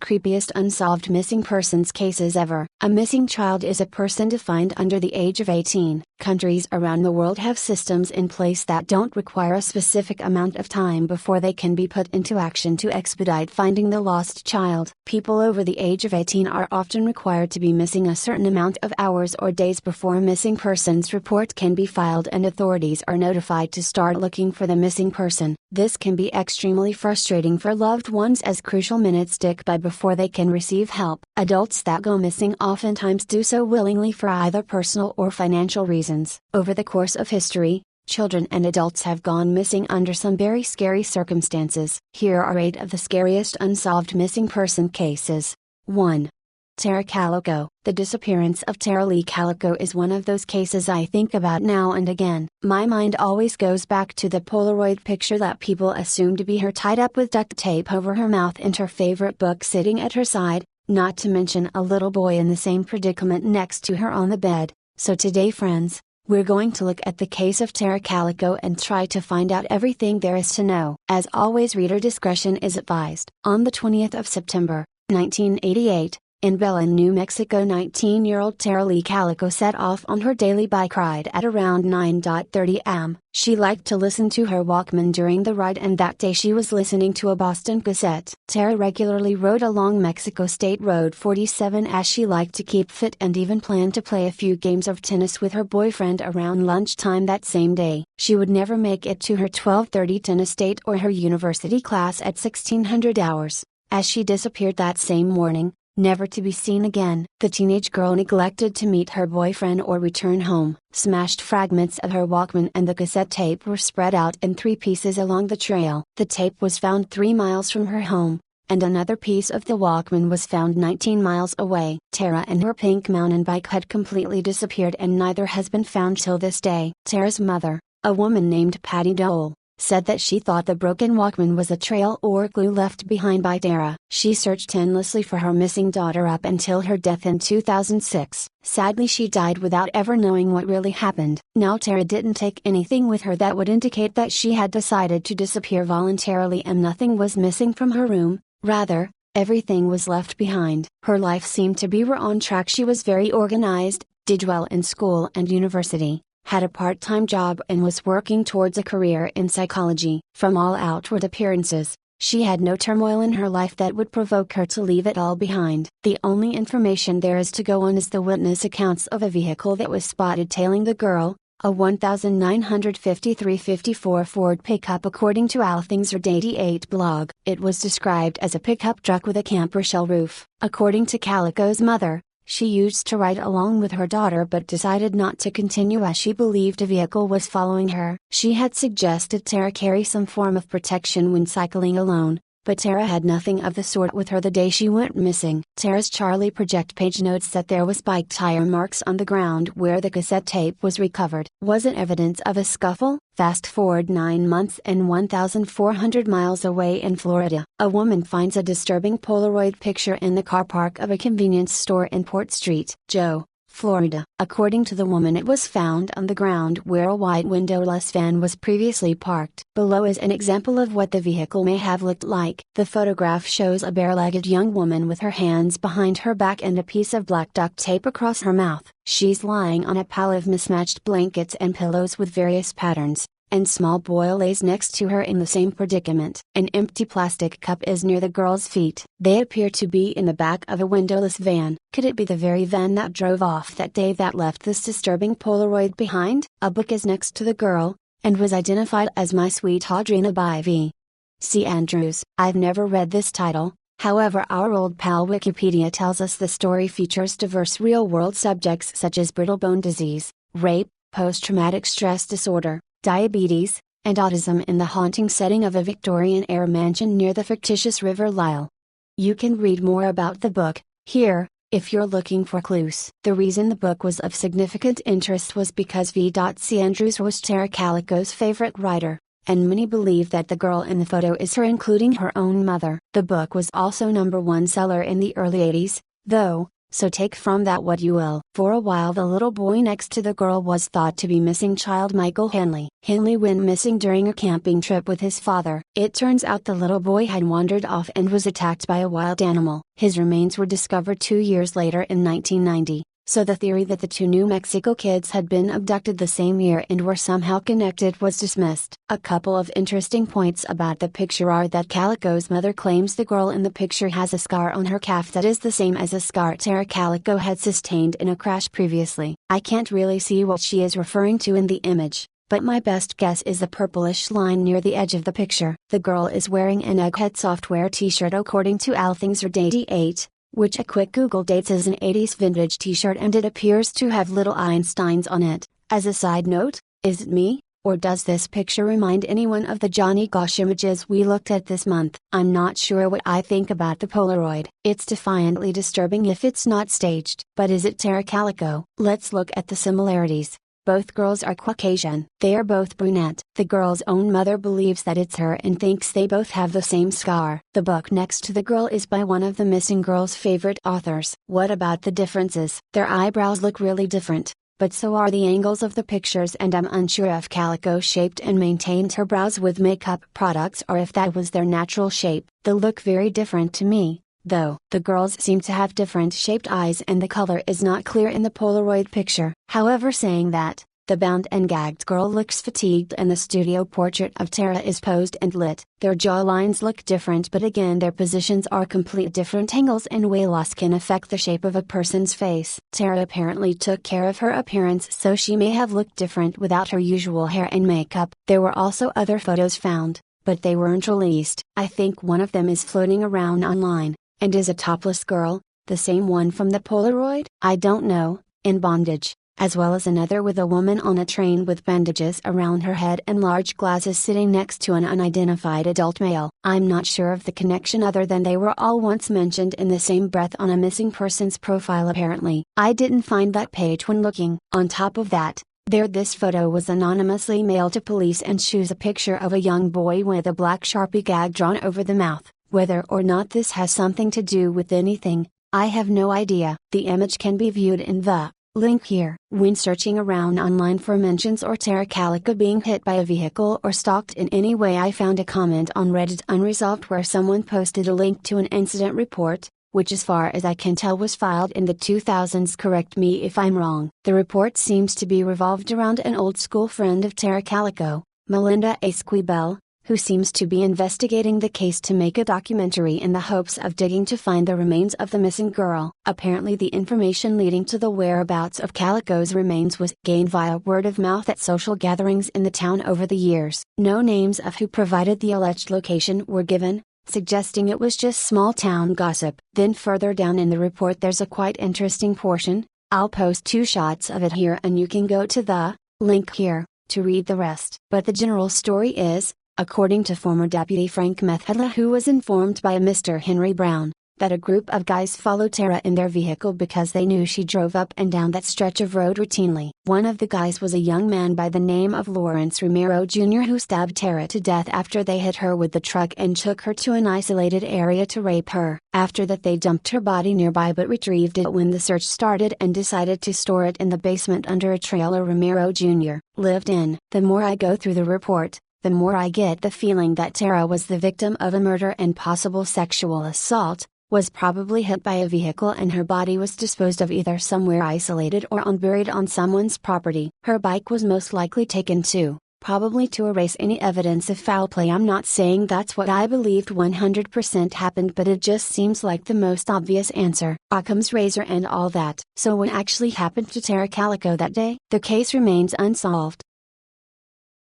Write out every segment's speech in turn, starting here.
creepiest unsolved missing persons cases ever. A missing child is a person defined under the age of 18. Countries around the world have systems in place that don't require a specific amount of time before they can be put into action to expedite finding the lost child. People over the age of 18 are often required to be missing a certain amount of hours or days before a missing persons report can be filed and authorities are notified to start looking for the missing person. This can be extremely frustrating for loved ones as crucial minutes tick by before they can receive help. Adults that go missing oftentimes do so willingly for either personal or financial reasons. Over the course of history, children and adults have gone missing under some very scary circumstances. Here are 8 of the scariest unsolved missing person cases. 1. Tara Calico. The disappearance of Tara Lee Calico is one of those cases I think about now and again. My mind always goes back to the Polaroid picture that people assume to be her tied up with duct tape over her mouth and her favorite book sitting at her side, not to mention a little boy in the same predicament next to her on the bed. So today, friends, we're going to look at the case of Tara Calico and try to find out everything there is to know. As always, reader discretion is advised. On the 20th of September, 1988, in Belen, New Mexico, 19-year-old Tara Lee Calico set off on her daily bike ride at around 9:30 am. She liked to listen to her Walkman during the ride, and that day she was listening to a Boston cassette. Tara regularly rode along Mexico State Road 47 as she liked to keep fit and even planned to play a few games of tennis with her boyfriend around lunchtime that same day. She would never make it to her 12:30 tennis date or her university class at 1600 hours, as she disappeared that same morning, never to be seen again. The teenage girl neglected to meet her boyfriend or return home. Smashed fragments of her Walkman and the cassette tape were spread out in 3 pieces along the trail. The tape was found 3 miles from her home, and another piece of the Walkman was found 19 miles away. Tara and her pink mountain bike had completely disappeared, and neither has been found till this day. Tara's mother, a woman named Patty Dole, said that she thought the broken Walkman was a trail or clue left behind by Tara. She searched endlessly for her missing daughter up until her death in 2006. Sadly, she died without ever knowing what really happened. Now, Tara didn't take anything with her that would indicate that she had decided to disappear voluntarily, and nothing was missing from her room. Rather, everything was left behind. Her life seemed to be on track. She was very organized, did well in school and university, had a part-time job, and was working towards a career in psychology. From all outward appearances, she had no turmoil in her life that would provoke her to leave it all behind. The only information there is to go on is the witness accounts of a vehicle that was spotted tailing the girl, a 1953-54 Ford pickup, according to All Things Red 88 blog. It was described as a pickup truck with a camper shell roof. According to Calico's mother, she used to ride along with her daughter but decided not to continue as she believed a vehicle was following her. She had suggested Tara carry some form of protection when cycling alone, but Tara had nothing of the sort with her the day she went missing. Tara's Charlie Project page notes that there was bike tire marks on the ground where the cassette tape was recovered. Was it evidence of a scuffle? Fast forward 9 months and 1,400 miles away in Florida, a woman finds a disturbing Polaroid picture in the car park of a convenience store in Port St. Joe, Florida. According to the woman, it was found on the ground where a white windowless van was previously parked. Below is an example of what the vehicle may have looked like. The photograph shows a bare-legged young woman with her hands behind her back and a piece of black duct tape across her mouth. She's lying on a pile of mismatched blankets and pillows with various patterns, and small boy lays next to her in the same predicament. An empty plastic cup is near the girl's feet. They appear to be in the back of a windowless van. Could it be the very van that drove off that day that left this disturbing Polaroid behind? A book is next to the girl, and was identified as My Sweet Audrina by V.C. Andrews. I've never read this title. However, our old pal Wikipedia tells us the story features diverse real-world subjects such as brittle bone disease, rape, post-traumatic stress disorder, diabetes, and autism in the haunting setting of a Victorian-era mansion near the fictitious River Lyell. You can read more about the book here, if you're looking for clues. The reason the book was of significant interest was because V.C. Andrews was Tara Calico's favorite writer, and many believe that the girl in the photo is her, including her own mother. The book was also #1 seller in the early 80s, though, so take from that what you will. For a while the little boy next to the girl was thought to be missing child Michael Henley. Henley went missing during a camping trip with his father. It turns out the little boy had wandered off and was attacked by a wild animal. His remains were discovered 2 years later in 1990. So the theory that the two New Mexico kids had been abducted the same year and were somehow connected was dismissed. A couple of interesting points about the picture are that Calico's mother claims the girl in the picture has a scar on her calf that is the same as a scar Calico had sustained in a crash previously. I can't really see what she is referring to in the image, but my best guess is the purplish line near the edge of the picture. The girl is wearing an Egghead Software t-shirt according to Allthingsred88. Which a quick Google dates as an 80s vintage t-shirt, and it appears to have little Einsteins on it. As a side note, is it me, or does this picture remind anyone of the Johnny Gosh images we looked at this month? I'm not sure what I think about the Polaroid. It's defiantly disturbing if it's not staged. But is it Calico? Let's look at the similarities. Both girls are Caucasian. They are both brunette. The girl's own mother believes that it's her and thinks they both have the same scar. The book next to the girl is by one of the missing girl's favorite authors. What about the differences? Their eyebrows look really different, but so are the angles of the pictures, and I'm unsure if Calico shaped and maintained her brows with makeup products or if that was their natural shape. They look very different to me, though. The girls seem to have different shaped eyes and the color is not clear in the Polaroid picture. However, saying that, the bound and gagged girl looks fatigued and the studio portrait of Tara is posed and lit. Their jawlines look different, but again their positions are complete different angles, and weight loss can affect the shape of a person's face. Tara apparently took care of her appearance, so she may have looked different without her usual hair and makeup. There were also other photos found, but they weren't released. I think one of them is floating around online, and is a topless girl, the same one from the Polaroid? I don't know, in bondage, as well as another with a woman on a train with bandages around her head and large glasses sitting next to an unidentified adult male. I'm not sure of the connection other than they were all once mentioned in the same breath on a missing persons profile apparently. I didn't find that page when looking. On top of that, this photo was anonymously mailed to police and shows a picture of a young boy with a black Sharpie gag drawn over the mouth. Whether or not this has something to do with anything, I have no idea. The image can be viewed in the link here. When searching around online for mentions or Calico being hit by a vehicle or stalked in any way, I found a comment on Reddit Unresolved where someone posted a link to an incident report, which as far as I can tell was filed in the 2000s. Correct me if I'm wrong. The report seems to be revolved around an old school friend of Calico, Melinda Esquibel, who seems to be investigating the case to make a documentary in the hopes of digging to find the remains of the missing girl. Apparently the information leading to the whereabouts of Calico's remains was gained via word of mouth at social gatherings in the town over the years. No names of who provided the alleged location were given, suggesting it was just small town gossip. Then further down in the report there's a quite interesting portion. I'll post 2 shots of it here and you can go to the link here to read the rest. But the general story is, according to former Deputy Frank Methedla, who was informed by a Mr. Henry Brown, that a group of guys followed Tara in their vehicle because they knew she drove up and down that stretch of road routinely. One of the guys was a young man by the name of Lawrence Romero Jr. who stabbed Tara to death after they hit her with the truck and took her to an isolated area to rape her. After that they dumped her body nearby but retrieved it when the search started and decided to store it in the basement under a trailer Romero Jr. lived in. The more I go through the report, the more I get the feeling that Tara was the victim of a murder and possible sexual assault, was probably hit by a vehicle and her body was disposed of either somewhere isolated or unburied on someone's property. Her bike was most likely taken too, probably to erase any evidence of foul play. I'm not saying that's what I believed 100% happened, but it just seems like the most obvious answer. Occam's razor and all that. So what actually happened to Calico that day? The case remains unsolved.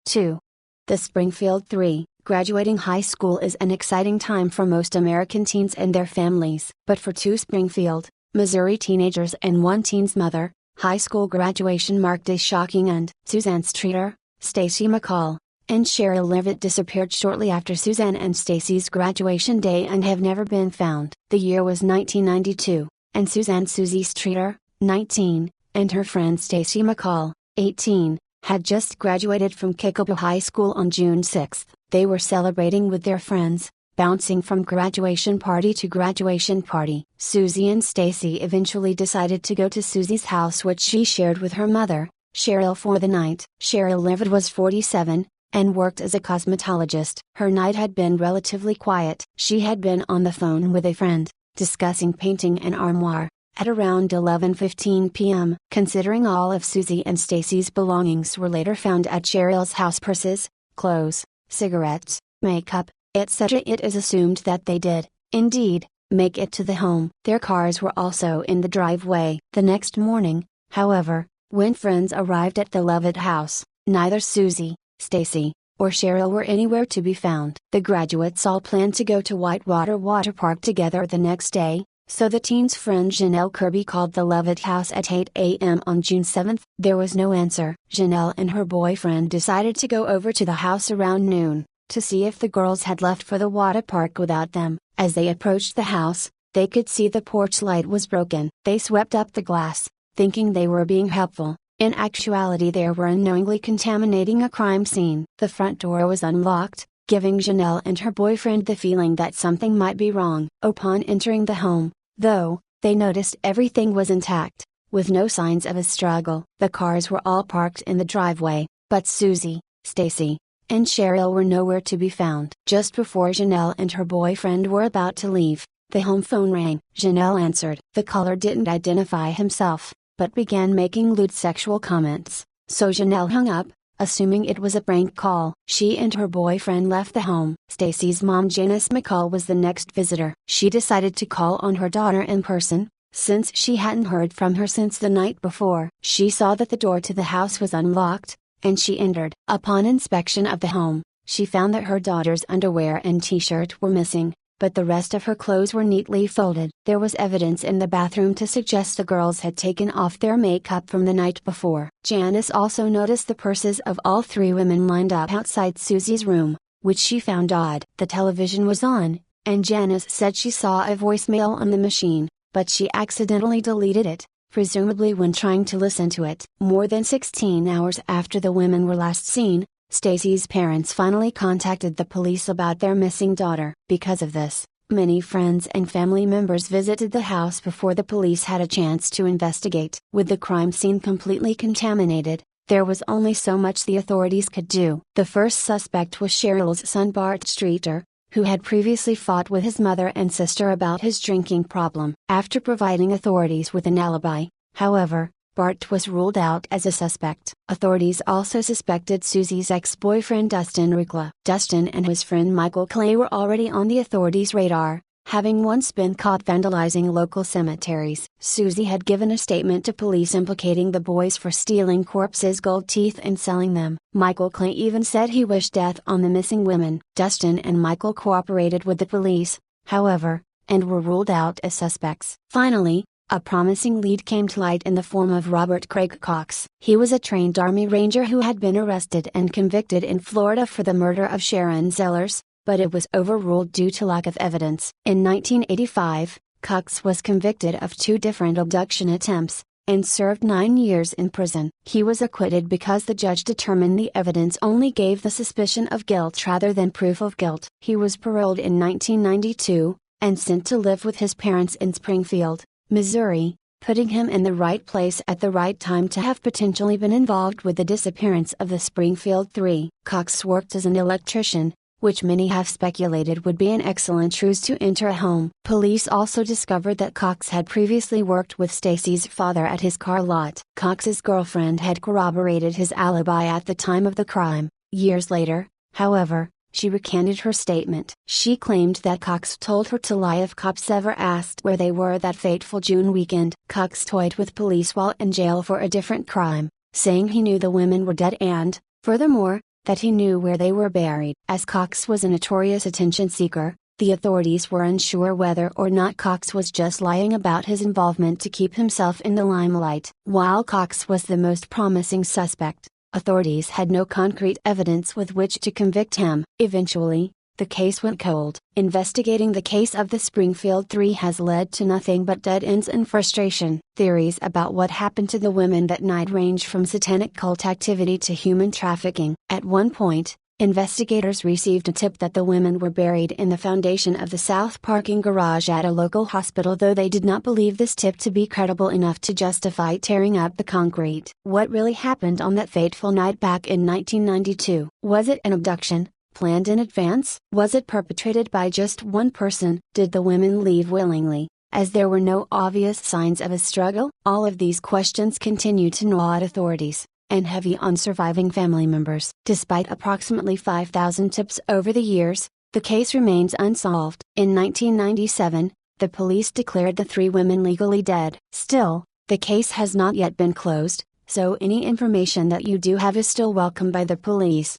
2. The Springfield 3. Graduating high school is an exciting time for most American teens and their families. But for 2 Springfield, Missouri teenagers and 1 teen's mother, high school graduation marked a shocking end. Suzanne Streeter, Stacy McCall, and Cheryl Levitt disappeared shortly after Suzanne and Stacy's graduation day and have never been found. The year was 1992, and Suzanne Susie Streeter, 19, and her friend Stacy McCall, 18, had just graduated from Kickapoo High School on June 6. They were celebrating with their friends, bouncing from graduation party to graduation party. Susie and Stacy eventually decided to go to Susie's house, which she shared with her mother, Cheryl, for the night. Cheryl Livid was 47, and worked as a cosmetologist. Her night had been relatively quiet. She had been on the phone with a friend, discussing painting an armoire, at around 11:15 p.m. Considering all of Susie and Stacy's belongings were later found at Cheryl's house, purses, clothes, cigarettes, makeup, etc., it is assumed that they did, indeed, make it to the home. Their cars were also in the driveway. The next morning, however, when friends arrived at the Levitt house, neither Susie, Stacy, or Cheryl were anywhere to be found. The graduates all planned to go to Whitewater Water Park together the next day, so the teens' friend Janelle Kirby called the Levitt house at 8 a.m. on June 7. There was no answer. Janelle and her boyfriend decided to go over to the house around noon, to see if the girls had left for the water park without them. As they approached the house, they could see the porch light was broken. They swept up the glass, thinking they were being helpful. In actuality, they were unknowingly contaminating a crime scene. The front door was unlocked, giving Janelle and her boyfriend the feeling that something might be wrong. Upon entering the home, though, they noticed everything was intact, with no signs of a struggle. The cars were all parked in the driveway, but Susie, Stacy, and Cheryl were nowhere to be found. Just before Janelle and her boyfriend were about to leave, the home phone rang. Janelle answered. The caller didn't identify himself, but began making lewd sexual comments, so Janelle hung up, assuming it was a prank call. She and her boyfriend left the home. Stacy's mom, Janice McCall, was the next visitor. She decided to call on her daughter in person, since she hadn't heard from her since the night before. She saw that the door to the house was unlocked, and she entered. Upon inspection of the home, she found that her daughter's underwear and t-shirt were missing, but the rest of her clothes were neatly folded. There was evidence in the bathroom to suggest the girls had taken off their makeup from the night before. Janice also noticed the purses of all three women lined up outside Susie's room, which she found odd. The television was on, and Janice said she saw a voicemail on the machine, but she accidentally deleted it, presumably when trying to listen to it. More than 16 hours after the women were last seen, Stacy's parents finally contacted the police about their missing daughter. Because of this, many friends and family members visited the house before the police had a chance to investigate. With the crime scene completely contaminated, there was only so much the authorities could do. The first suspect was Cheryl's son, Bart Streeter, who had previously fought with his mother and sister about his drinking problem. After providing authorities with an alibi, however, Bart was ruled out as a suspect. Authorities also suspected Susie's ex-boyfriend Dustin Rikla. Dustin and his friend Michael Clay were already on the authorities' radar, having once been caught vandalizing local cemeteries. Susie had given a statement to police implicating the boys for stealing corpses' gold teeth and selling them. Michael Clay even said he wished death on the missing women. Dustin and Michael cooperated with the police, however, and were ruled out as suspects. Finally, a promising lead came to light in the form of Robert Craig Cox. He was a trained Army Ranger who had been arrested and convicted in Florida for the murder of Sharon Zellers, but it was overruled due to lack of evidence. In 1985, Cox was convicted of 2 different abduction attempts, and served 9 years in prison. He was acquitted because the judge determined the evidence only gave the suspicion of guilt rather than proof of guilt. He was paroled in 1992, and sent to live with his parents in Springfield, Missouri, putting him in the right place at the right time to have potentially been involved with the disappearance of the Springfield Three. Cox worked as an electrician, which many have speculated would be an excellent ruse to enter a home. Police also discovered that Cox had previously worked with Stacy's father at his car lot. Cox's girlfriend had corroborated his alibi at the time of the crime. Years later, however, she recanted her statement. She claimed that Cox told her to lie if cops ever asked where they were that fateful June weekend. Cox toyed with police while in jail for a different crime, saying he knew the women were dead and, furthermore, that he knew where they were buried. As Cox was a notorious attention seeker, the authorities were unsure whether or not Cox was just lying about his involvement to keep himself in the limelight. While Cox was the most promising suspect, authorities had no concrete evidence with which to convict him. Eventually, the case went cold. Investigating the case of the Springfield Three has led to nothing but dead ends and frustration. Theories about what happened to the women that night range from satanic cult activity to human trafficking. At one point, Investigators received a tip that the women were buried in the foundation of the south parking garage at a local hospital, though they did not believe this tip to be credible enough to justify tearing up the concrete. What really happened on that fateful night back in 1992? Was it an abduction, planned in advance? Was it perpetrated by just one person? Did the women leave willingly, as there were no obvious signs of a struggle? All of these questions continue to gnaw at authorities, and heavy on surviving family members. Despite approximately 5,000 tips over the years, the case remains unsolved. In 1997, the police declared the 3 women legally dead. Still, the case has not yet been closed, so any information that you do have is still welcome by the police.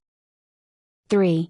3.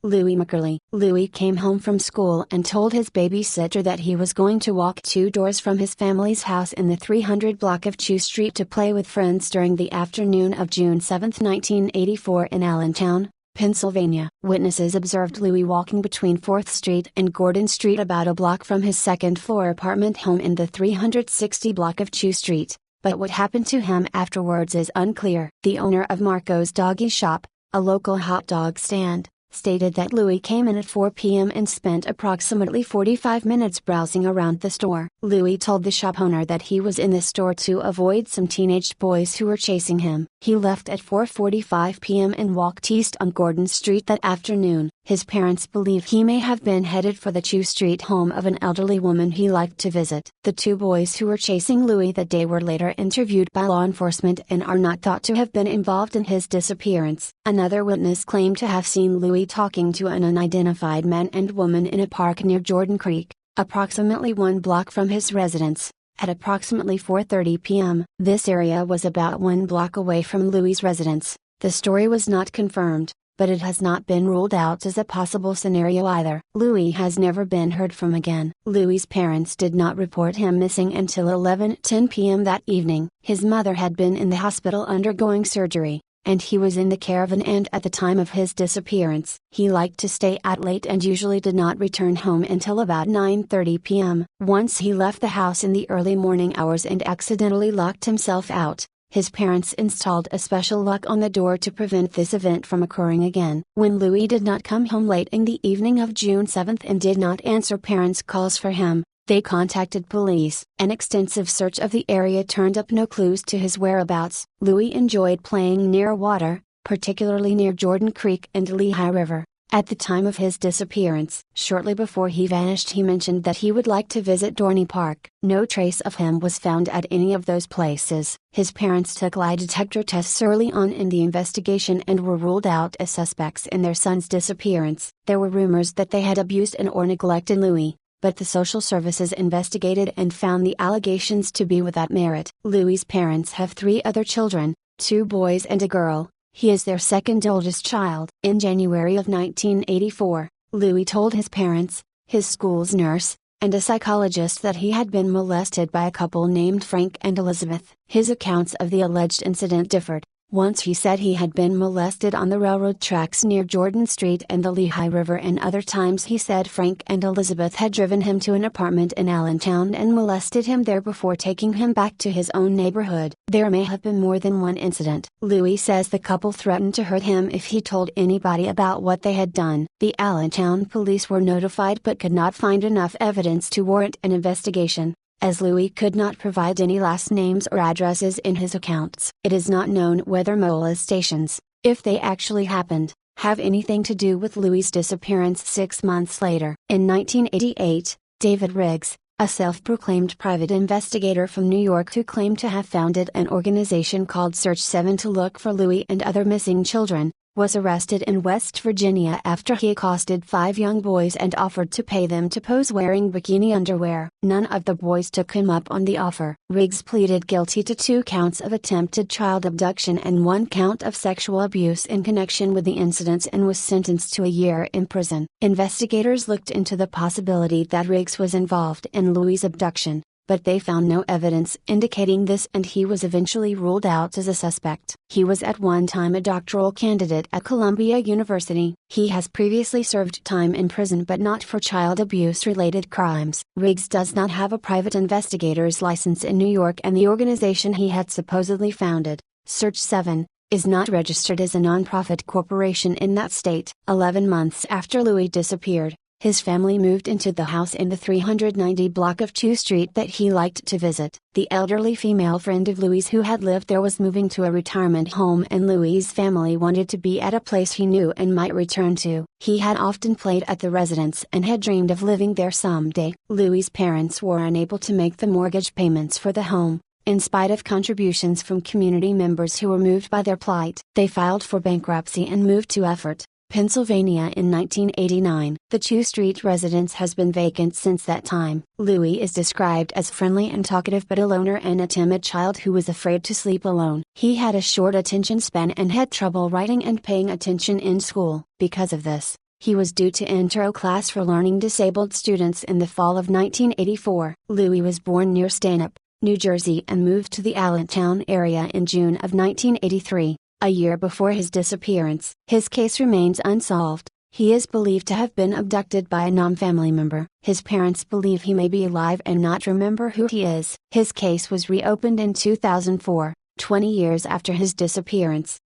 Louie McCurley. Louie came home from school and told his babysitter that he was going to walk 2 doors from his family's house in the 300 block of Chew Street to play with friends during the afternoon of June 7, 1984 in Allentown, Pennsylvania. Witnesses observed Louie walking between 4th Street and Gordon Street, about a block from his second-floor apartment home in the 360 block of Chew Street, but what happened to him afterwards is unclear. The owner of Marco's Doggy Shop, a local hot dog stand, stated that Louie came in at 4 p.m. and spent approximately 45 minutes browsing around the store. Louie told the shop owner that he was in the store to avoid some teenage boys who were chasing him. He left at 4:45 p.m. and walked east on Gordon Street that afternoon. His parents believe he may have been headed for the Chew Street home of an elderly woman he liked to visit. The 2 boys who were chasing Louie that day were later interviewed by law enforcement and are not thought to have been involved in his disappearance. Another witness claimed to have seen Louie talking to an unidentified man and woman in a park near Jordan Creek, approximately 1 block from his residence, at approximately 4:30 p.m. This area was about 1 block away from Louie's residence. The story was not confirmed, but it has not been ruled out as a possible scenario either. Louie has never been heard from again. Louie's parents did not report him missing until 11:10 p.m. that evening. His mother had been in the hospital undergoing surgery, and he was in the care of an aunt at the time of his disappearance. He liked to stay out late and usually did not return home until about 9:30 p.m. Once he left the house in the early morning hours and accidentally locked himself out. His parents installed a special lock on the door to prevent this event from occurring again. When Louie did not come home late in the evening of June 7th and did not answer parents' calls for him, they contacted police. An extensive search of the area turned up no clues to his whereabouts. Louie enjoyed playing near water, particularly near Jordan Creek and Lehigh River, at the time of his disappearance. Shortly before he vanished, he mentioned that he would like to visit Dorney Park. No trace of him was found at any of those places. His parents took lie detector tests early on in the investigation and were ruled out as suspects in their son's disappearance. There were rumors that they had abused and or neglected Louie, but the social services investigated and found the allegations to be without merit. Louie's parents have 3 other children, 2 boys and a girl. He is their second oldest child. In January of 1984, Louie told his parents, his school's nurse, and a psychologist that he had been molested by a couple named Frank and Elizabeth. His accounts of the alleged incident differed. Once he said he had been molested on the railroad tracks near Jordan Street and the Lehigh River, and other times he said Frank and Elizabeth had driven him to an apartment in Allentown and molested him there before taking him back to his own neighborhood. There may have been more than one incident. Louie says the couple threatened to hurt him if he told anybody about what they had done. The Allentown police were notified but could not find enough evidence to warrant an investigation, as Louie could not provide any last names or addresses in his accounts. It is not known whether molestations, if they actually happened, have anything to do with Louie's disappearance 6 months later. In 1988, David Riggs, a self-proclaimed private investigator from New York who claimed to have founded an organization called Search 7 to look for Louie and other missing children, was arrested in West Virginia after he accosted 5 young boys and offered to pay them to pose wearing bikini underwear. None of the boys took him up on the offer. Riggs pleaded guilty to 2 counts of attempted child abduction and 1 count of sexual abuse in connection with the incidents and was sentenced to a year in prison. Investigators looked into the possibility that Riggs was involved in Louie's abduction, but they found no evidence indicating this, and he was eventually ruled out as a suspect. He was at one time a doctoral candidate at Columbia University. He has previously served time in prison but not for child abuse-related crimes. Riggs does not have a private investigator's license in New York, and the organization he had supposedly founded, Search 7, is not registered as a nonprofit corporation in that state. 11 months after Louie disappeared, his family moved into the house in the 390 block of 2 Street that he liked to visit. The elderly female friend of Louie's who had lived there was moving to a retirement home, and Louie's family wanted to be at a place he knew and might return to. He had often played at the residence and had dreamed of living there someday. Louie's parents were unable to make the mortgage payments for the home, in spite of contributions from community members who were moved by their plight. They filed for bankruptcy and moved to Effort, Pennsylvania in 1989. The 2 Street residence has been vacant since that time. Louie is described as friendly and talkative but a loner and a timid child who was afraid to sleep alone. He had a short attention span and had trouble writing and paying attention in school. Because of this, he was due to enter a class for learning disabled students in the fall of 1984. Louie was born near Stanhope, New Jersey and moved to the Allentown area in June of 1983. A year before his disappearance. His case remains unsolved. He is believed to have been abducted by a non-family member. His parents believe he may be alive and not remember who he is. His case was reopened in 2004, 20 years after his disappearance.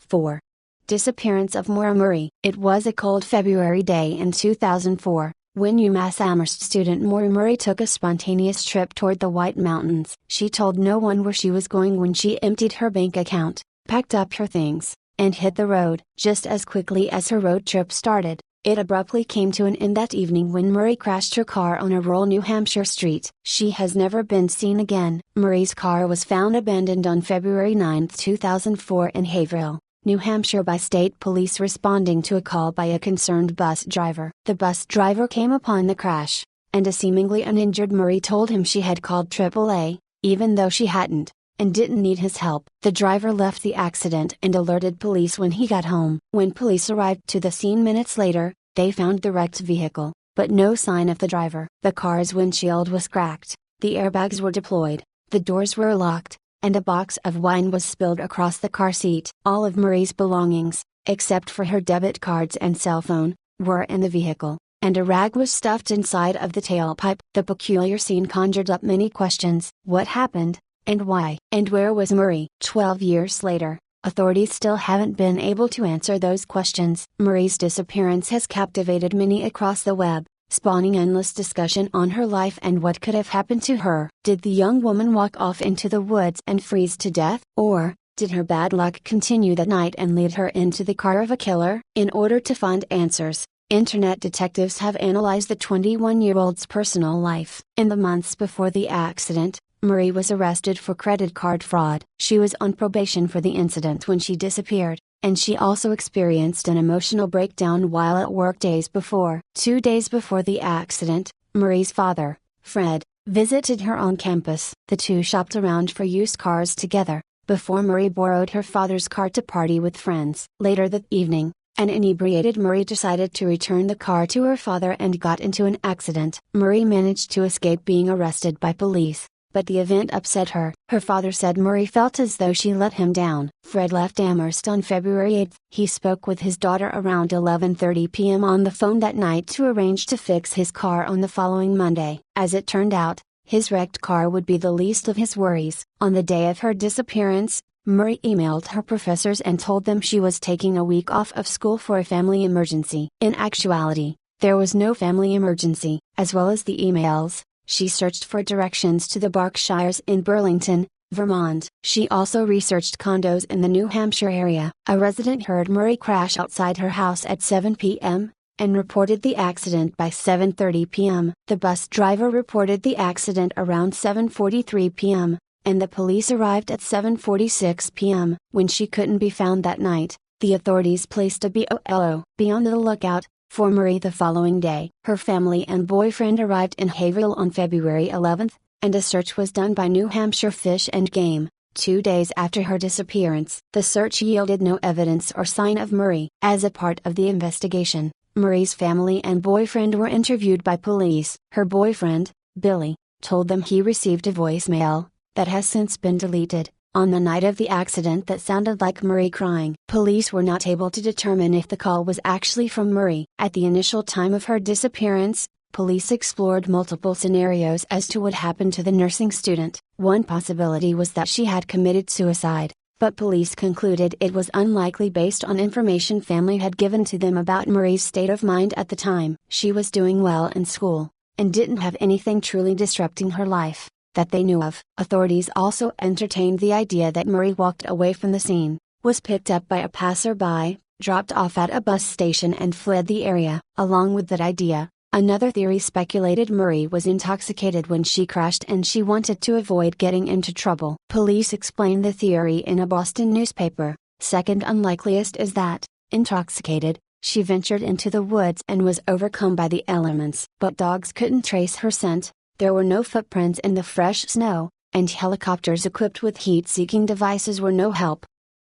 4. Disappearance of Maura Murray. It was a cold February day in 2004, when UMass Amherst student Maura Murray took a spontaneous trip toward the White Mountains. She told no one where she was going when she emptied her bank account, packed up her things, and hit the road. Just as quickly as her road trip started, it abruptly came to an end that evening when Murray crashed her car on a rural New Hampshire street. She has never been seen again. Murray's car was found abandoned on February 9, 2004 in Haverhill, New Hampshire by state police responding to a call by a concerned bus driver. The bus driver came upon the crash, and a seemingly uninjured Murray told him she had called AAA, even though she hadn't, and didn't need his help. The driver left the accident and alerted police when he got home. When police arrived to the scene minutes later, they found the wrecked vehicle, but no sign of the driver. The car's windshield was cracked, the airbags were deployed, the doors were locked, and a box of wine was spilled across the car seat. All of Murray's belongings, except for her debit cards and cell phone, were in the vehicle, and a rag was stuffed inside of the tailpipe. The peculiar scene conjured up many questions. What happened? And why? And where was Murray? 12 years later, authorities still haven't been able to answer those questions. Murray's disappearance has captivated many across the web, spawning endless discussion on her life and what could have happened to her. Did the young woman walk off into the woods and freeze to death? Or, did her bad luck continue that night and lead her into the car of a killer? In order to find answers, internet detectives have analyzed the 21-year-old's personal life. In the months before the accident, Murray was arrested for credit card fraud. She was on probation for the incident when she disappeared, and she also experienced an emotional breakdown while at work days before. 2 days before the accident, Murray's father, Fred, visited her on campus. The two shopped around for used cars together, before Murray borrowed her father's car to party with friends. Later that evening, an inebriated Murray decided to return the car to her father and got into an accident. Murray managed to escape being arrested by police, but the event upset her. Her father said Murray felt as though she let him down. Fred left Amherst on February 8. He spoke with his daughter around 11:30 p.m. on the phone that night to arrange to fix his car on the following Monday. As it turned out, his wrecked car would be the least of his worries. On the day of her disappearance, Murray emailed her professors and told them she was taking a week off of school for a family emergency. In actuality, there was no family emergency. As well as the emails, she searched for directions to the Berkshires in Burlington, Vermont. She also researched condos in the New Hampshire area. A resident heard Murray crash outside her house at 7 p.m., and reported the accident by 7:30 p.m. The bus driver reported the accident around 7:43 p.m., and the police arrived at 7:46 p.m. When she couldn't be found that night, the authorities placed a BOLO, be on the lookout, for Murray the following day. Her family and boyfriend arrived in Haverhill on February 11, and a search was done by New Hampshire Fish and Game, 2 days after her disappearance. The search yielded no evidence or sign of Murray. As a part of the investigation, Murray's family and boyfriend were interviewed by police. Her boyfriend, Billy, told them he received a voicemail, that has since been deleted, on the night of the accident that sounded like Murray crying. Police were not able to determine if the call was actually from Murray. At the initial time of her disappearance, police explored multiple scenarios as to what happened to the nursing student. One possibility was that she had committed suicide. but police concluded it was unlikely based on information family had given to them about Marie's state of mind at the time. She was doing well in school, and didn't have anything truly disrupting her life, that they knew of. Authorities also entertained the idea that Marie walked away from the scene, was picked up by a passerby, dropped off at a bus station and fled the area. Along with that idea, another theory speculated Marie was intoxicated when she crashed and she wanted to avoid getting into trouble. Police explained the theory in a Boston newspaper. Second unlikeliest is that, intoxicated, she ventured into the woods and was overcome by the elements. But dogs couldn't trace her scent, there were no footprints in the fresh snow, and helicopters equipped with heat-seeking devices were no help.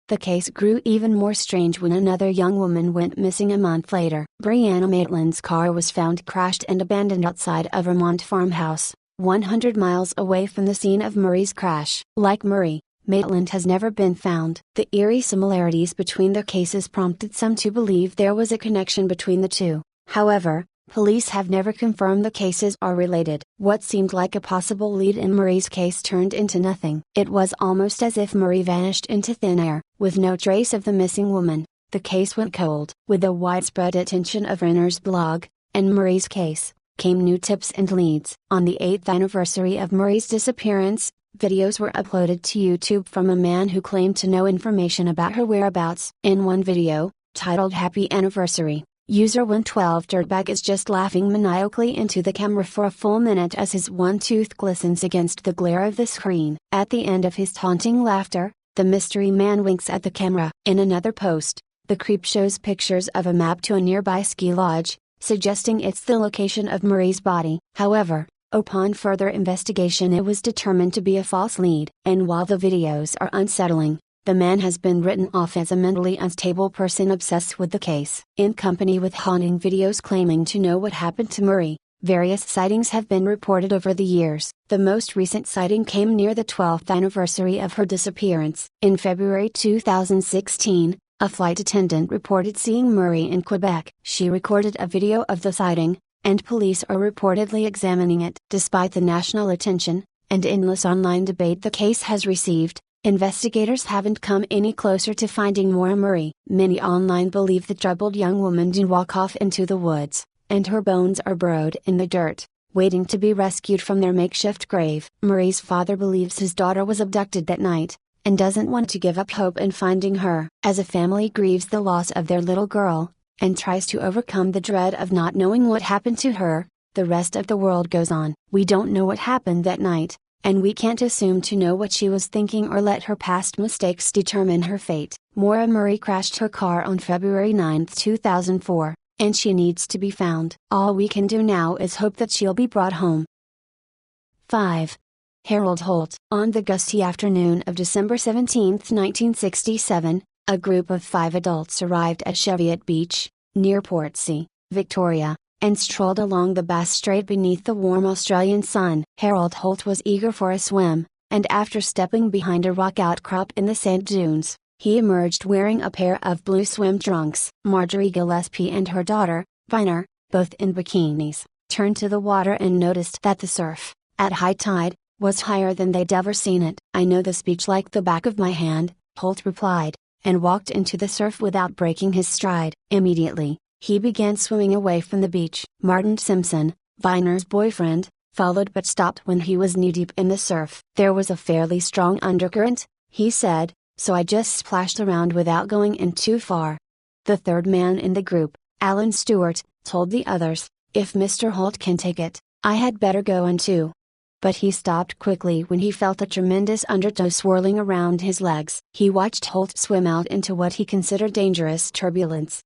The case grew even more strange when another young woman went missing a month later. Brianna Maitland's car was found crashed and abandoned outside a Vermont farmhouse, 100 miles away from the scene of Marie's crash. Like Marie, Maitland has never been found. The eerie similarities between their cases prompted some to believe there was a connection between the two. However, police have never confirmed the cases are related. What seemed like a possible lead in Marie's case turned into nothing. It was almost as if Marie vanished into thin air, with no trace of the missing woman. The case went cold. With the widespread attention of Renner's blog, and Marie's case, came new tips and leads. On the 8th anniversary of Marie's disappearance, videos were uploaded to YouTube from a man who claimed to know information about her whereabouts. In one video, titled Happy Anniversary, user 112 Dirtbag is just laughing maniacally into the camera for a full minute as his one tooth glistens against the glare of the screen. At the end of his taunting laughter, the mystery man winks at the camera. In another post, the creep shows pictures of a map to a nearby ski lodge, suggesting it's the location of Marie's body. However, upon further investigation it was determined to be a false lead. And while the videos are unsettling, the man has been written off as a mentally unstable person obsessed with the case. In company with haunting videos claiming to know what happened to Marie, various sightings have been reported over the years. The most recent sighting came near the 12th anniversary of her disappearance. In February 2016, a flight attendant reported seeing Marie in Quebec. She recorded a video of the sighting, and police are reportedly examining it. Despite the national attention, and endless online debate the case has received, investigators haven't come any closer to finding more Marie. Many online believe the troubled young woman did walk off into the woods, and her bones are burrowed in the dirt, waiting to be rescued from their makeshift grave. Marie's father believes his daughter was abducted that night, and doesn't want to give up hope in finding her. As a family grieves the loss of their little girl, and tries to overcome the dread of not knowing what happened to her, the rest of the world goes on. We don't know what happened that night, and we can't assume to know what she was thinking or let her past mistakes determine her fate. Maura Murray crashed her car on February 9, 2004, and she needs to be found. All we can do now is hope that she'll be brought home. 5. Harold Holt. On the gusty afternoon of December 17, 1967, a group of 5 adults arrived at Cheviot Beach, near Portsea, Victoria, and strolled along the Bass Strait beneath the warm Australian sun. Harold Holt was eager for a swim, and after stepping behind a rock outcrop in the sand dunes, he emerged wearing a pair of blue swim trunks. Marjorie Gillespie and her daughter, Viner, both in bikinis, turned to the water and noticed that the surf, at high tide, was higher than they'd ever seen it. "I know this beach like the back of my hand," Holt replied, and walked into the surf without breaking his stride. Immediately, he began swimming away from the beach. Martin Simpson, Viner's boyfriend, followed but stopped when he was knee-deep in the surf. "There was a fairly strong undercurrent," he said, "so I just splashed around without going in too far." The third man in the group, Alan Stewart, told the others, "If Mr. Holt can take it, I had better go in too." But he stopped quickly when he felt a tremendous undertow swirling around his legs. He watched Holt swim out into what he considered dangerous turbulence.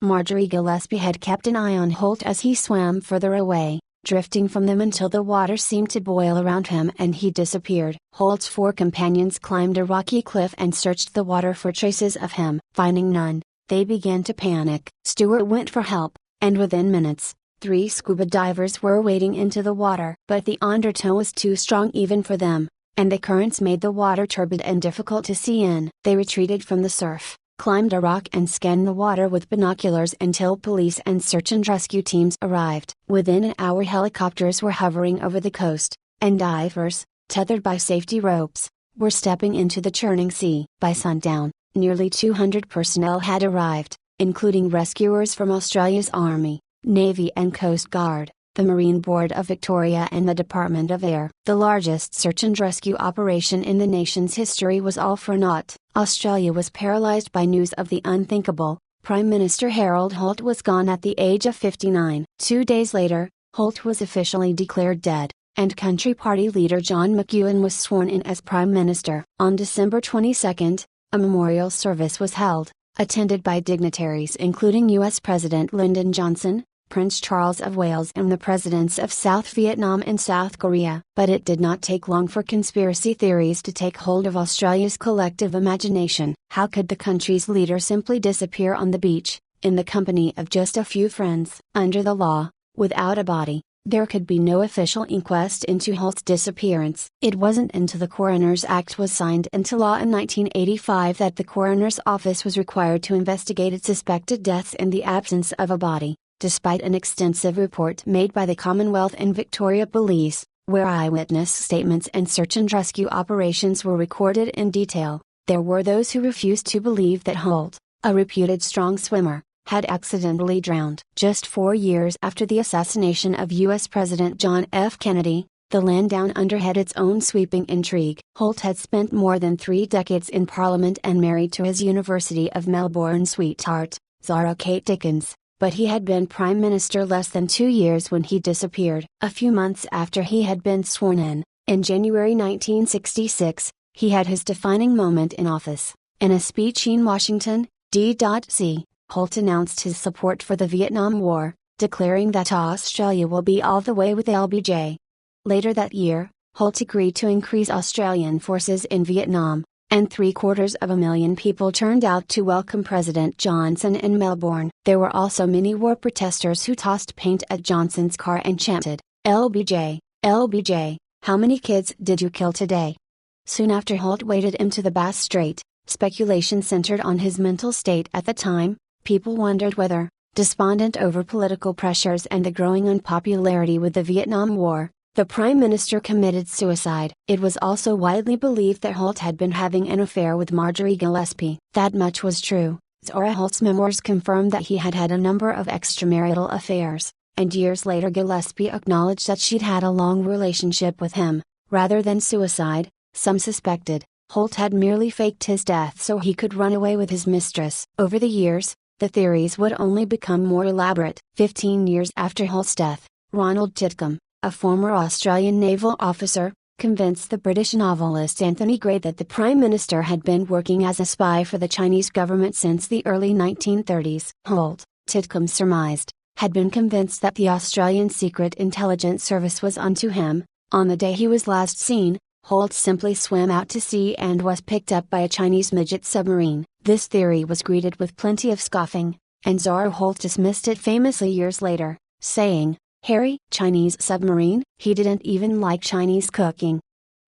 Marjorie Gillespie had kept an eye on Holt as he swam further away, drifting from them until the water seemed to boil around him and he disappeared. Holt's 4 companions climbed a rocky cliff and searched the water for traces of him. Finding none, they began to panic. Stewart went for help, and within minutes, 3 scuba divers were wading into the water. But the undertow was too strong even for them, and the currents made the water turbid and difficult to see in. They retreated from the surf, climbed a rock and scanned the water with binoculars until police and search and rescue teams arrived. Within an hour helicopters were hovering over the coast, and divers, tethered by safety ropes, were stepping into the churning sea. By sundown, nearly 200 personnel had arrived, including rescuers from Australia's Army, Navy and Coast Guard, the Marine Board of Victoria and the Department of Air. The largest search and rescue operation in the nation's history was all for naught. Australia was paralysed by news of the unthinkable. Prime Minister Harold Holt was gone at the age of 59. 2 days later, Holt was officially declared dead, and Country Party leader John McEwen was sworn in as Prime Minister. On December 22, a memorial service was held, attended by dignitaries including U.S. President Lyndon Johnson, Prince Charles of Wales and the presidents of South Vietnam and South Korea. But it did not take long for conspiracy theories to take hold of Australia's collective imagination. How could the country's leader simply disappear on the beach, in the company of just a few friends? Under the law, without a body, there could be no official inquest into Holt's disappearance. It wasn't until the Coroner's Act was signed into law in 1985 that the coroner's office was required to investigate suspected deaths in the absence of a body. Despite an extensive report made by the Commonwealth and Victoria Police, where eyewitness statements and search and rescue operations were recorded in detail, there were those who refused to believe that Holt, a reputed strong swimmer, had accidentally drowned. Just 4 years after the assassination of U.S. President John F. Kennedy, the land down under had its own sweeping intrigue. Holt had spent more than 3 decades in Parliament and married to his University of Melbourne sweetheart, Zara Kate Dickens. But he had been Prime Minister less than 2 years when he disappeared. A few months after he had been sworn in January 1966, he had his defining moment in office. In a speech in Washington, D.C., Holt announced his support for the Vietnam War, declaring that Australia will be all the way with LBJ. Later that year, Holt agreed to increase Australian forces in Vietnam, and 750,000 people turned out to welcome President Johnson in Melbourne. There were also many war protesters who tossed paint at Johnson's car and chanted, "LBJ, LBJ, how many kids did you kill today?" Soon after Holt waded into the Bass Strait, speculation centered on his mental state at the time. People wondered whether, despondent over political pressures and the growing unpopularity with the Vietnam War, the Prime Minister committed suicide. It was also widely believed that Holt had been having an affair with Marjorie Gillespie. That much was true. Zora Holt's memoirs confirmed that he had had a number of extramarital affairs, and years later Gillespie acknowledged that she'd had a long relationship with him. Rather than suicide, some suspected, Holt had merely faked his death so he could run away with his mistress. Over the years, the theories would only become more elaborate. 15 years after Holt's death, Ronald Titcomb, a former Australian naval officer, convinced the British novelist Anthony Gray that the Prime Minister had been working as a spy for the Chinese government since the early 1930s. Holt, Titcomb surmised, had been convinced that the Australian Secret Intelligence Service was onto him. On the day he was last seen, Holt simply swam out to sea and was picked up by a Chinese midget submarine. This theory was greeted with plenty of scoffing, and Zora Holt dismissed it famously years later, saying, "Harry, Chinese submarine?" He didn't even like Chinese cooking.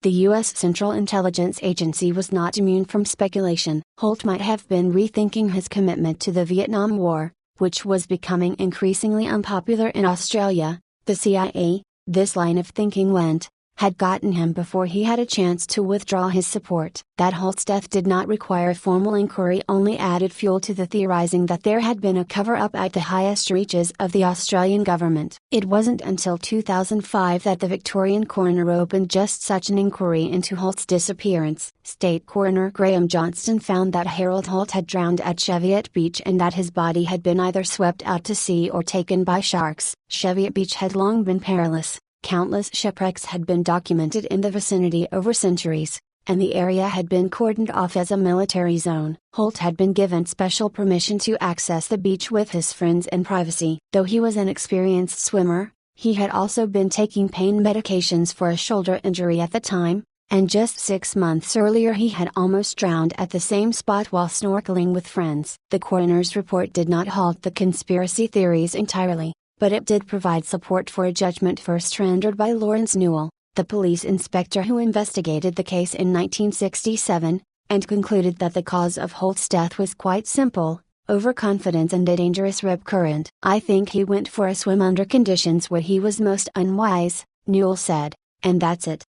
The U.S. Central Intelligence Agency was not immune from speculation. Holt might have been rethinking his commitment to the Vietnam War, which was becoming increasingly unpopular in Australia. The CIA, this line of thinking went, had gotten him before he had a chance to withdraw his support. That Holt's death did not require formal inquiry only added fuel to the theorizing that there had been a cover-up at the highest reaches of the Australian government. It wasn't until 2005 that the Victorian coroner opened just such an inquiry into Holt's disappearance. State Coroner Graham Johnston found that Harold Holt had drowned at Cheviot Beach and that his body had been either swept out to sea or taken by sharks. Cheviot Beach had long been perilous. Countless shipwrecks had been documented in the vicinity over centuries, and the area had been cordoned off as a military zone. Holt had been given special permission to access the beach with his friends in privacy. Though he was an experienced swimmer, he had also been taking pain medications for a shoulder injury at the time, and just 6 months earlier he had almost drowned at the same spot while snorkeling with friends. The coroner's report did not halt the conspiracy theories entirely, but it did provide support for a judgment first rendered by Lawrence Newell, the police inspector who investigated the case in 1967, and concluded that the cause of Holt's death was quite simple: overconfidence and a dangerous rip current. "I think he went for a swim under conditions where he was most unwise," Newell said, "and that's it."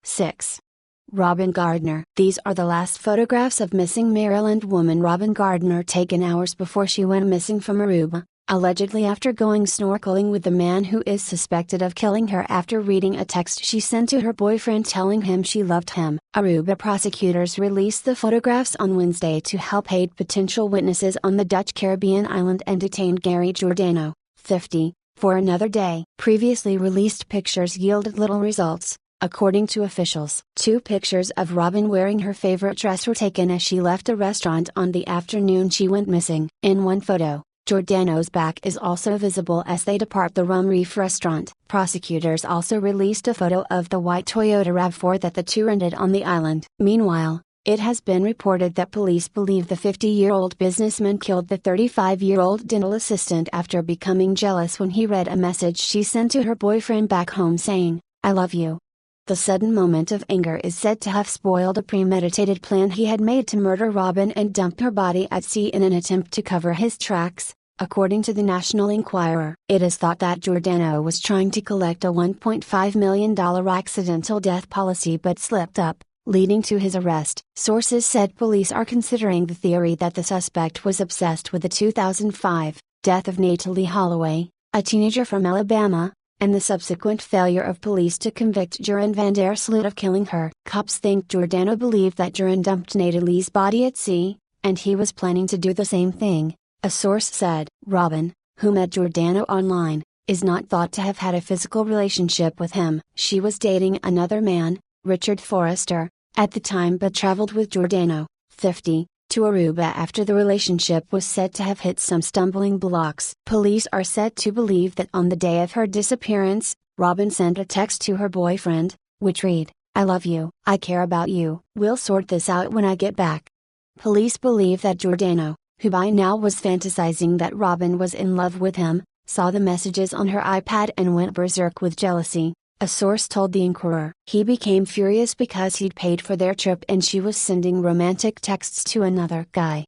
6. Robin Gardner. These are the last photographs of missing Maryland woman Robin Gardner, taken hours before she went missing from Aruba, allegedly after going snorkeling with the man who is suspected of killing her after reading a text she sent to her boyfriend telling him she loved him. Aruba prosecutors released the photographs on Wednesday to help aid potential witnesses on the Dutch Caribbean island and detained Gary Giordano, 50, for another day. Previously released pictures yielded little results. According to officials, 2 pictures of Robin wearing her favorite dress were taken as she left a restaurant on the afternoon she went missing. In one photo, Giordano's back is also visible as they depart the Rum Reef restaurant. Prosecutors also released a photo of the white Toyota RAV4 that the two rented on the island. Meanwhile, it has been reported that police believe the 50-year-old businessman killed the 35-year-old dental assistant after becoming jealous when he read a message she sent to her boyfriend back home saying, "I love you." The sudden moment of anger is said to have spoiled a premeditated plan he had made to murder Robin and dump her body at sea in an attempt to cover his tracks, according to the National Enquirer. It is thought that Giordano was trying to collect a $1.5 million accidental death policy but slipped up, leading to his arrest. Sources said police are considering the theory that the suspect was obsessed with the 2005 death of Natalie Holloway, a teenager from Alabama, and the subsequent failure of police to convict Joran van der Sloot of killing her. Cops think Giordano believed that Joran dumped Natalie's body at sea, and he was planning to do the same thing, a source said. Robin, who met Giordano online, is not thought to have had a physical relationship with him. She was dating another man, Richard Forrester, at the time but traveled with Giordano, 50, to Aruba after the relationship was said to have hit some stumbling blocks. Police are said to believe that on the day of her disappearance, Robin sent a text to her boyfriend, which read, "I love you, I care about you, we'll sort this out when I get back." Police believe that Giordano, who by now was fantasizing that Robin was in love with him, saw the messages on her iPad and went berserk with jealousy, a source told the Enquirer. He became furious because he'd paid for their trip and she was sending romantic texts to another guy.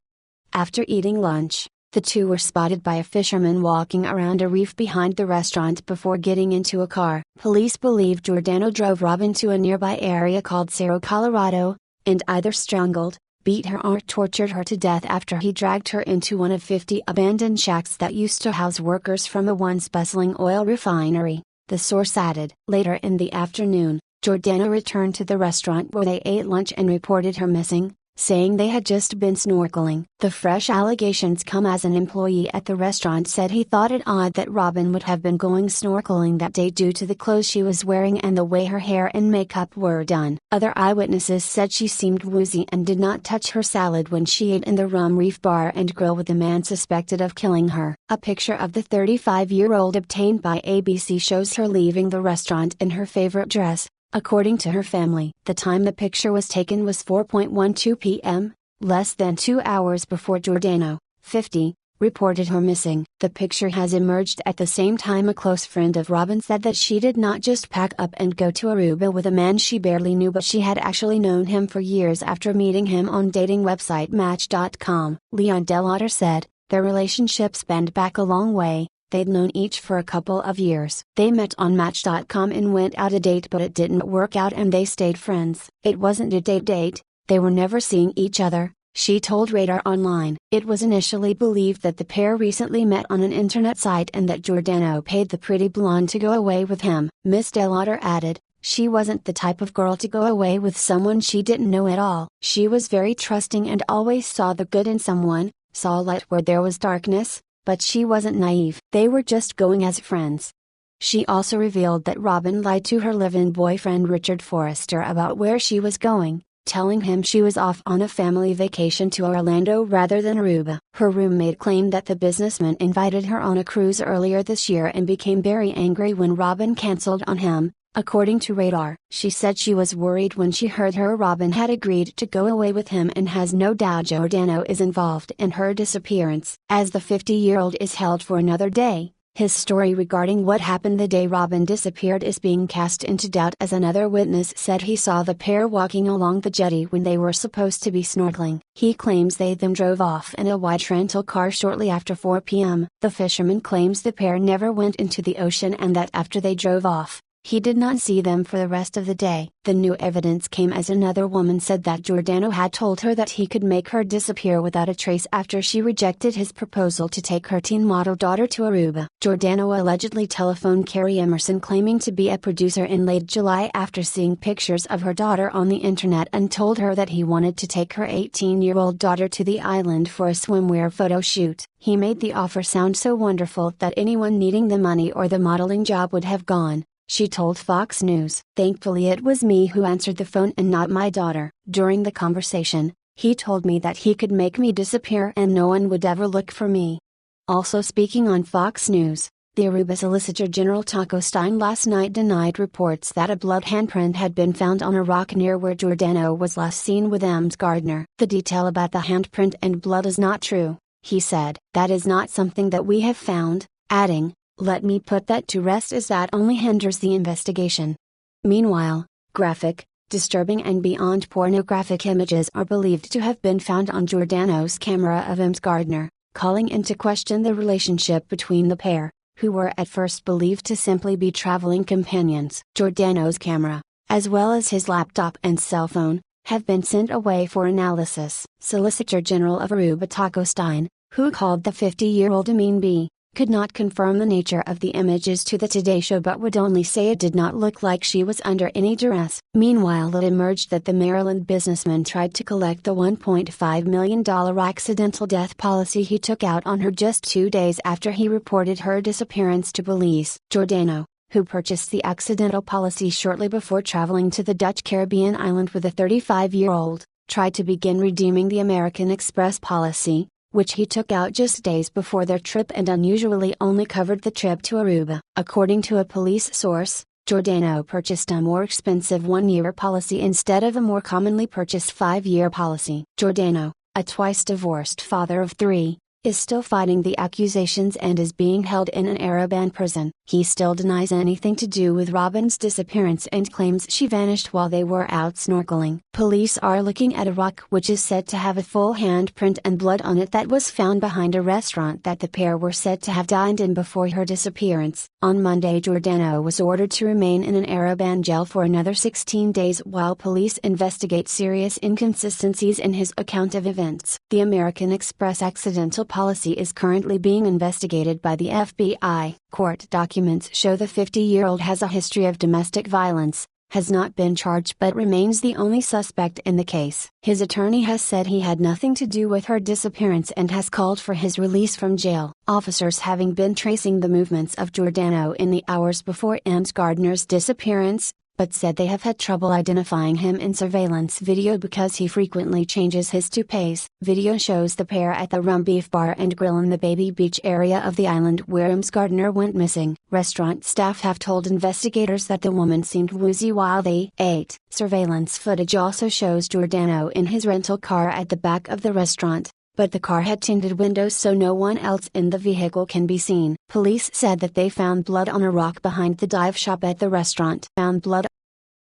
After eating lunch, the two were spotted by a fisherman walking around a reef behind the restaurant before getting into a car. Police believe Giordano drove Robin to a nearby area called Cerro Colorado, and either strangled, beat her or tortured her to death after he dragged her into one of 50 abandoned shacks that used to house workers from a once bustling oil refinery, the source added. Later in the afternoon, Giordano returned to the restaurant where they ate lunch and reported her missing, saying they had just been snorkeling. The fresh allegations come as an employee at the restaurant said he thought it odd that Robin would have been going snorkeling that day due to the clothes she was wearing and the way her hair and makeup were done. Other eyewitnesses said she seemed woozy and did not touch her salad when she ate in the Rum Reef Bar and Grill with the man suspected of killing her. A picture of the 35-year-old obtained by ABC shows her leaving the restaurant in her favorite dress. According to her family, the time the picture was taken was 4:12 p.m., less than 2 hours before Giordano, 50, reported her missing. The picture has emerged at the same time a close friend of Robin said that she did not just pack up and go to Aruba with a man she barely knew, but she had actually known him for years after meeting him on dating website Match.com. Leon Delauder said, their relationship spanned back a long way. They'd known each for a couple of years. They met on Match.com and went out a date, but it didn't work out and they stayed friends. It wasn't a date, they were never seeing each other, she told Radar Online. It was initially believed that the pair recently met on an internet site and that Giordano paid the pretty blonde to go away with him. Miss Delauder added, she wasn't the type of girl to go away with someone she didn't know at all. She was very trusting and always saw the good in someone, saw light where there was darkness. But she wasn't naive. They were just going as friends. She also revealed that Robin lied to her live-in boyfriend Richard Forrester about where she was going, telling him she was off on a family vacation to Orlando rather than Aruba. Her roommate claimed that the businessman invited her on a cruise earlier this year and became very angry when Robin canceled on him. According to Radar, she said she was worried when she heard Robin had agreed to go away with him and has no doubt Giordano is involved in her disappearance. As the 50-year-old is held for another day, his story regarding what happened the day Robin disappeared is being cast into doubt as another witness said he saw the pair walking along the jetty when they were supposed to be snorkeling. He claims they then drove off in a white rental car shortly after 4 p.m. The fisherman claims the pair never went into the ocean and that after they drove off, He did not see them for the rest of the day. The new evidence came as another woman said that Giordano had told her that he could make her disappear without a trace after she rejected his proposal to take her teen model daughter to Aruba. Giordano allegedly telephoned Carrie Emerson claiming to be a producer in late July after seeing pictures of her daughter on the internet and told her that he wanted to take her 18-year-old daughter to the island for a swimwear photo shoot. He made the offer sound so wonderful that anyone needing the money or the modeling job would have gone, she told Fox News. Thankfully it was me who answered the phone and not my daughter. During the conversation, he told me that he could make me disappear and no one would ever look for me. Also speaking on Fox News, the Aruba Solicitor General Taco Stein last night denied reports that a blood handprint had been found on a rock near where Giordano was last seen with Ms. Gardner. The detail about the handprint and blood is not true, he said. That is not something that we have found, adding, "Let me put that to rest as that only hinders the investigation." Meanwhile, graphic, disturbing and beyond pornographic images are believed to have been found on Giordano's camera of Ms. Gardner, calling into question the relationship between the pair, who were at first believed to simply be traveling companions. Giordano's camera, as well as his laptop and cell phone, have been sent away for analysis. Solicitor General of Aruba Taco Stein, who called the 50-year-old a mean bee, could not confirm the nature of the images to the Today Show but would only say it did not look like she was under any duress. Meanwhile, it emerged that the Maryland businessman tried to collect the $1.5 million accidental death policy he took out on her just 2 days after he reported her disappearance to police. Giordano, who purchased the accidental policy shortly before traveling to the Dutch Caribbean island with a 35-year-old, tried to begin redeeming the American Express policy, which he took out just days before their trip and unusually only covered the trip to Aruba. According to a police source, Giordano purchased a more expensive 1-year policy instead of a more commonly purchased 5-year policy. Giordano, a twice-divorced father of 3, is still fighting the accusations and is being held in an Araban prison. He still denies anything to do with Robin's disappearance and claims she vanished while they were out snorkeling. Police are looking at a rock which is said to have a full handprint and blood on it that was found behind a restaurant that the pair were said to have dined in before her disappearance. On Monday, Giordano was ordered to remain in an Araban jail for another 16 days while police investigate serious inconsistencies in his account of events. The American Express accidental policy is currently being investigated by the FBI. Court documents show the 50-year-old has a history of domestic violence, has not been charged but remains the only suspect in the case. His attorney has said he had nothing to do with her disappearance and has called for his release from jail. Officers having been tracing the movements of Giordano in the hours before Ms. Gardner's disappearance, but said they have had trouble identifying him in surveillance video because he frequently changes his toupees. Video shows the pair at the Rum Beef Bar and Grill in the Baby Beach area of the island where Ms. Gardner went missing. Restaurant staff have told investigators that the woman seemed woozy while they ate. Surveillance footage also shows Giordano in his rental car at the back of the restaurant, but the car had tinted windows so no one else in the vehicle can be seen. Police said that they found blood on a rock behind the dive shop at the restaurant. Found blood.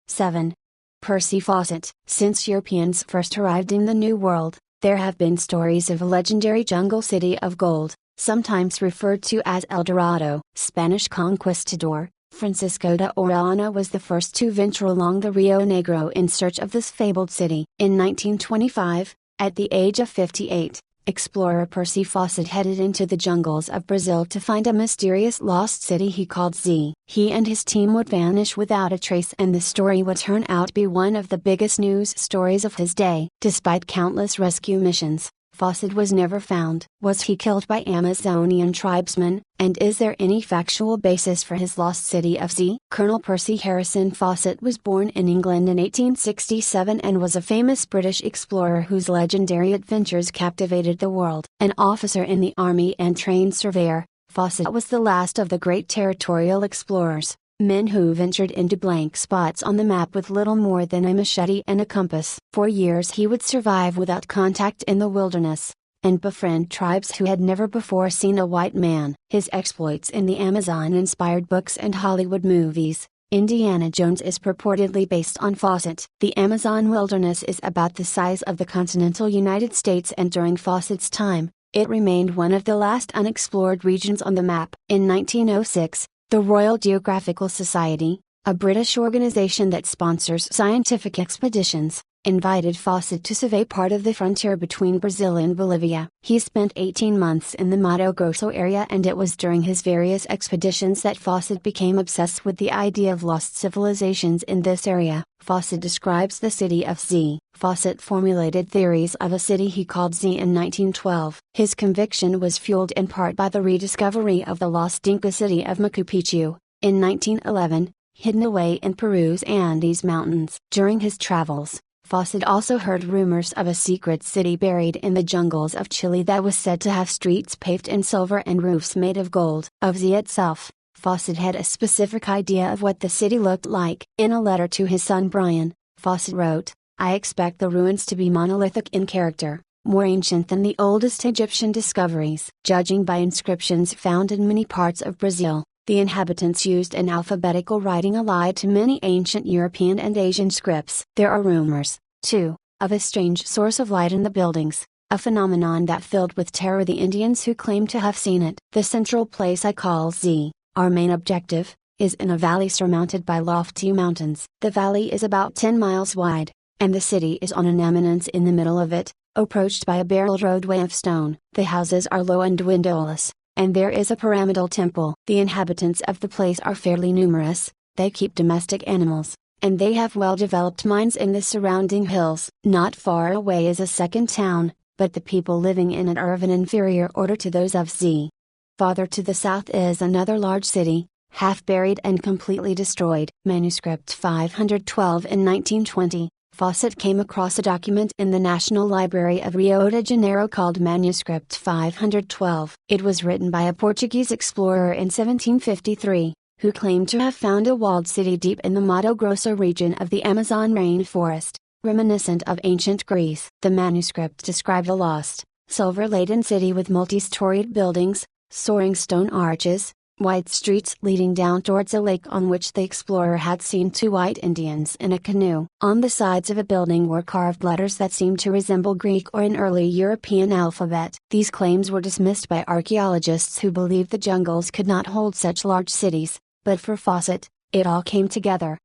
7. Percy Fawcett. Since Europeans first arrived in the New World, there have been stories of a legendary jungle city of gold, sometimes referred to as El Dorado. Spanish conquistador Francisco de Orellana was the first to venture along the Rio Negro in search of this fabled city. In 1925, at the age of 58, explorer Percy Fawcett headed into the jungles of Brazil to find a mysterious lost city he called Z. He and his team would vanish without a trace and the story would turn out to be one of the biggest news stories of his day. Despite countless rescue missions, Fawcett was never found. Was he killed by Amazonian tribesmen, and is there any factual basis for his lost city of Z? Colonel Percy Harrison Fawcett was born in England in 1867 and was a famous British explorer whose legendary adventures captivated the world. An officer in the army and trained surveyor, Fawcett was the last of the great territorial explorers, men who ventured into blank spots on the map with little more than a machete and a compass. For years he would survive without contact in the wilderness, and befriend tribes who had never before seen a white man. His exploits in the Amazon inspired books and Hollywood movies. Indiana Jones is purportedly based on Fawcett. The Amazon wilderness is about the size of the continental United States, and during Fawcett's time, it remained one of the last unexplored regions on the map. In 1906, the Royal Geographical Society, a British organization that sponsors scientific expeditions, invited Fawcett to survey part of the frontier between Brazil and Bolivia. He spent 18 months in the Mato Grosso area, and it was during his various expeditions that Fawcett became obsessed with the idea of lost civilizations in this area. Fawcett describes the city of Z. Fawcett formulated theories of a city he called Z in 1912. His conviction was fueled in part by the rediscovery of the lost Inca city of Machu Picchu, in 1911, hidden away in Peru's Andes Mountains. During his travels, Fawcett also heard rumors of a secret city buried in the jungles of Chile that was said to have streets paved in silver and roofs made of gold. Of Z itself, Fawcett had a specific idea of what the city looked like. In a letter to his son Brian, Fawcett wrote, "I expect the ruins to be monolithic in character, more ancient than the oldest Egyptian discoveries. Judging by inscriptions found in many parts of Brazil, the inhabitants used an alphabetical writing allied to many ancient European and Asian scripts. There are rumors, too, of a strange source of light in the buildings, a phenomenon that filled with terror the Indians who claim to have seen it. The central place I call Z, our main objective, is in a valley surmounted by lofty mountains. The valley is about 10 miles wide, and the city is on an eminence in the middle of it, approached by a barrel roadway of stone. The houses are low and windowless, and there is a pyramidal temple. The inhabitants of the place are fairly numerous, they keep domestic animals, and they have well-developed mines in the surrounding hills. Not far away is a second town, but the people living in it are of an inferior order to those of Z. Farther to the south is another large city, half buried and completely destroyed." Manuscript 512. In 1920, Fawcett came across a document in the National Library of Rio de Janeiro called Manuscript 512. It was written by a Portuguese explorer in 1753, who claimed to have found a walled city deep in the Mato Grosso region of the Amazon rainforest, reminiscent of ancient Greece. The manuscript described a lost, silver-laden city with multi-storied buildings, soaring stone arches, wide streets leading down towards a lake on which the explorer had seen two white Indians in a canoe. On the sides of a building were carved letters that seemed to resemble Greek or an early European alphabet. These claims were dismissed by archaeologists who believed the jungles could not hold such large cities, but for Fawcett, it all came together.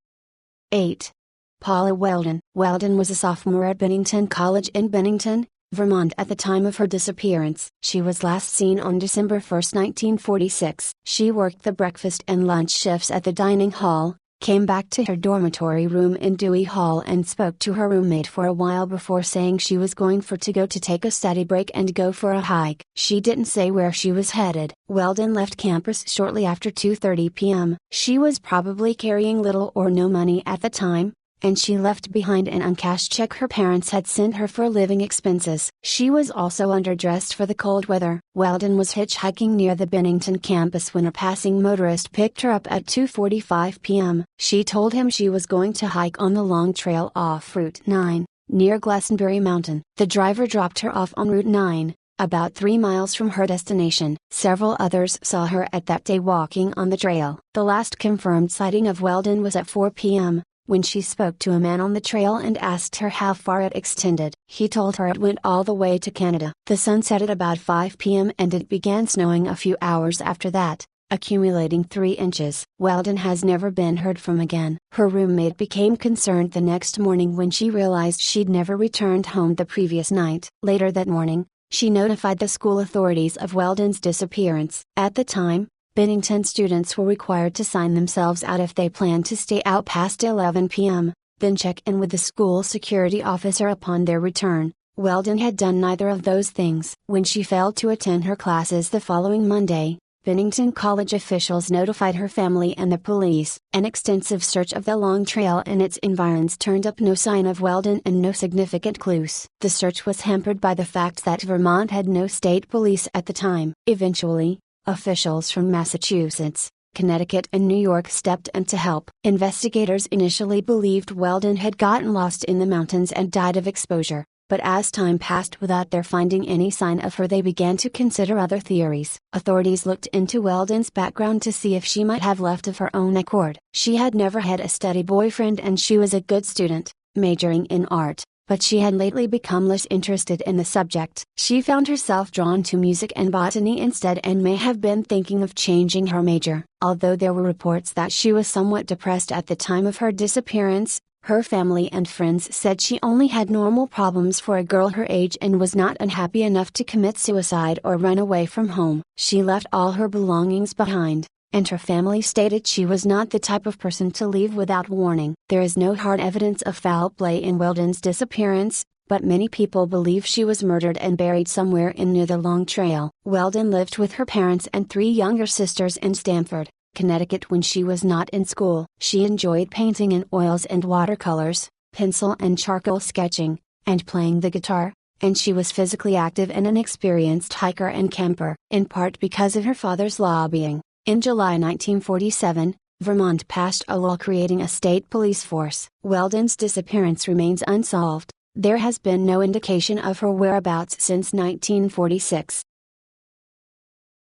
8. Paula Weldon. Weldon was a sophomore at Bennington College in Bennington, Vermont at the time of her disappearance. She was last seen on December 1, 1946. She worked the breakfast and lunch shifts at the dining hall, came back to her dormitory room in Dewey Hall and spoke to her roommate for a while before saying she was going to go to take a study break and go for a hike. She didn't say where she was headed. Weldon left campus shortly after 2:30 p.m. She was probably carrying little or no money at the time, and she left behind an uncashed check her parents had sent her for living expenses. She was also underdressed for the cold weather. Weldon was hitchhiking near the Bennington campus when a passing motorist picked her up at 2:45 p.m. She told him she was going to hike on the long trail off Route 9, near Glastonbury Mountain. The driver dropped her off on Route 9, about 3 miles from her destination. Several others saw her at that day walking on the trail. The last confirmed sighting of Weldon was at 4 p.m., when she spoke to a man on the trail and asked her how far it extended. He told her it went all the way to Canada. The sun set at about 5 p.m. and it began snowing a few hours after that, accumulating 3 inches. Weldon has never been heard from again. Her roommate became concerned the next morning when she realized she'd never returned home the previous night. Later that morning, she notified the school authorities of Weldon's disappearance. At the time, Bennington students were required to sign themselves out if they planned to stay out past 11 p.m., then check in with the school security officer upon their return. Weldon had done neither of those things. When she failed to attend her classes the following Monday, Bennington College officials notified her family and the police. An extensive search of the Long Trail and its environs turned up no sign of Weldon and no significant clues. The search was hampered by the fact that Vermont had no state police at the time. Eventually, officials from Massachusetts, Connecticut and New York stepped in to help. Investigators initially believed Weldon had gotten lost in the mountains and died of exposure, but as time passed without their finding any sign of her, they began to consider other theories. Authorities looked into Weldon's background to see if she might have left of her own accord. She had never had a steady boyfriend and she was a good student, majoring in art. but she had lately become less interested in the subject. She found herself drawn to music and botany instead and may have been thinking of changing her major. Although there were reports that she was somewhat depressed at the time of her disappearance, her family and friends said she only had normal problems for a girl her age and was not unhappy enough to commit suicide or run away from home. She left all her belongings behind, and her family stated she was not the type of person to leave without warning. There is no hard evidence of foul play in Weldon's disappearance, but many people believe she was murdered and buried somewhere near the Long Trail. Weldon lived with her parents and 3 younger sisters in Stamford, Connecticut when she was not in school. She enjoyed painting in oils and watercolors, pencil and charcoal sketching, and playing the guitar, and she was physically active and an experienced hiker and camper. In part because of her father's lobbying, in July 1947, Vermont passed a law creating a state police force. Weldon's disappearance remains unsolved. There has been no indication of her whereabouts since 1946.